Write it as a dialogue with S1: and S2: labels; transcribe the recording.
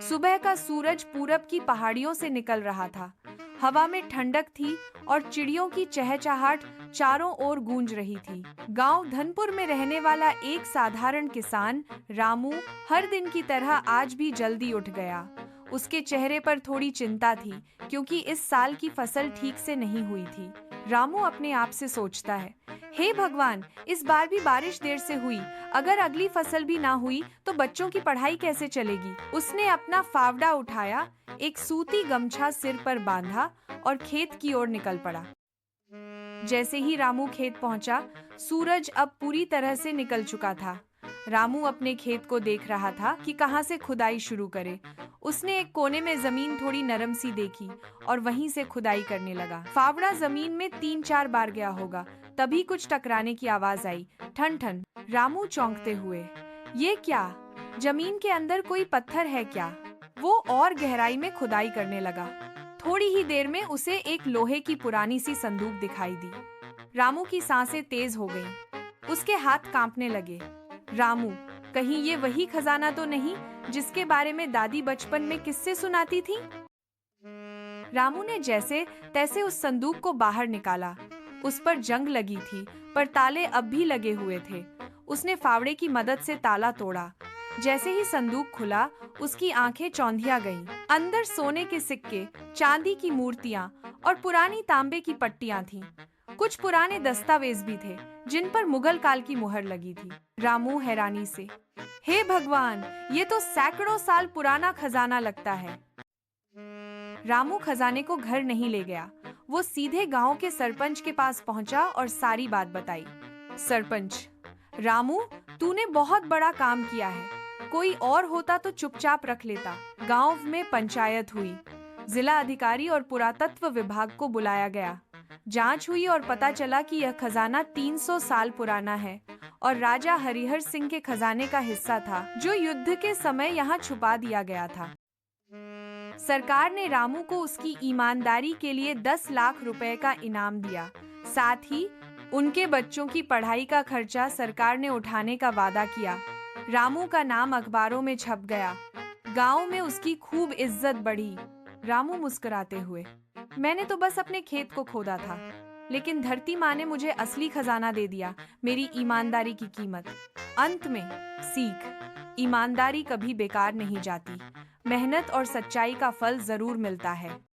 S1: सुबह का सूरज पूरब की पहाड़ियों से निकल रहा था। हवा में ठंडक थी और चिड़ियों की चहचहाट चारों ओर गूंज रही थी। गांव धनपुर में रहने वाला एक साधारण किसान रामू हर दिन की तरह आज भी जल्दी उठ गया। उसके चेहरे पर थोड़ी चिंता थी क्योंकि इस साल की फसल ठीक से नहीं हुई थी। रामू अपने आप से सोचता है, हे भगवान, इस बार भी बारिश देर से हुई। अगर अगली फसल भी ना हुई तो बच्चों की पढ़ाई कैसे चलेगी। उसने अपना फावड़ा उठाया, एक सूती गमछा सिर पर बांधा और खेत की ओर निकल पड़ा। जैसे ही रामू खेत पहुंचा, सूरज अब पूरी तरह से निकल चुका था। रामू अपने खेत को देख रहा था कि कहां से खुदाई शुरू करे। उसने एक कोने में जमीन थोड़ी नरम सी देखी और वहीं से खुदाई करने लगा। फावड़ा जमीन में 3-4 बार गया होगा, तभी कुछ टकराने की आवाज आई, ठन ठन। रामू चौंकते हुए, ये क्या? जमीन के अंदर कोई पत्थर है क्या? वो और गहराई में खुदाई करने लगा। थोड़ी ही देर में उसे एक लोहे की पुरानी सी संदूक दिखाई दी। रामू की सांसें तेज हो गईं। उसके हाथ कांपने लगे। रामू, कहीं ये वही खजाना तो नहीं जिसके बारे में दादी बचपन में किस्से सुनाती थी? रामू ने जैसे तैसे उस संदूक को बाहर निकाला। उस पर जंग लगी थी, पर ताले अब भी लगे हुए थे। उसने फावड़े की मदद से ताला तोड़ा। जैसे ही संदूक खुला, उसकी आंखें चौंधिया गईं। अंदर सोने के सिक्के, चांदी की मूर्तियां और पुरानी तांबे की पट्टियां थीं। कुछ पुराने दस्तावेज भी थे, जिन पर मुगल काल की मुहर लगी थी। रामू हैरानी से, हे भगवान, ये तो सैकड़ों साल पुराना खजाना लगता है। रामू खजाने को घर नहीं ले गया। वो सीधे गांव के सरपंच के पास पहुंचा और सारी बात बताई। सरपंच, रामू, तूने बहुत बड़ा काम किया है। कोई और होता तो चुपचाप रख लेता। गांव में पंचायत हुई। जिला अधिकारी और पुरातत्व विभाग को बुलाया गया। जांच हुई और पता चला कि यह खजाना 300 साल पुराना है और राजा हरिहर सिंह के खजाने का हिस्सा था, जो युद्ध के समय यहाँ छुपा दिया गया था। सरकार ने रामू को उसकी ईमानदारी के लिए 10 लाख रुपए का इनाम दिया। साथ ही उनके बच्चों की पढ़ाई का खर्चा सरकार ने उठाने का वादा किया। रामू का नाम अखबारों में छप गया। गांव में उसकी खूब इज्जत बढ़ी। रामू मुस्कुराते हुए, मैंने तो बस अपने खेत को खोदा था, लेकिन धरती माँ ने मुझे असली खजाना दे दिया, मेरी ईमानदारी की कीमत। अंत में सीख, ईमानदारी कभी बेकार नहीं जाती। मेहनत और सच्चाई का फल जरूर मिलता है।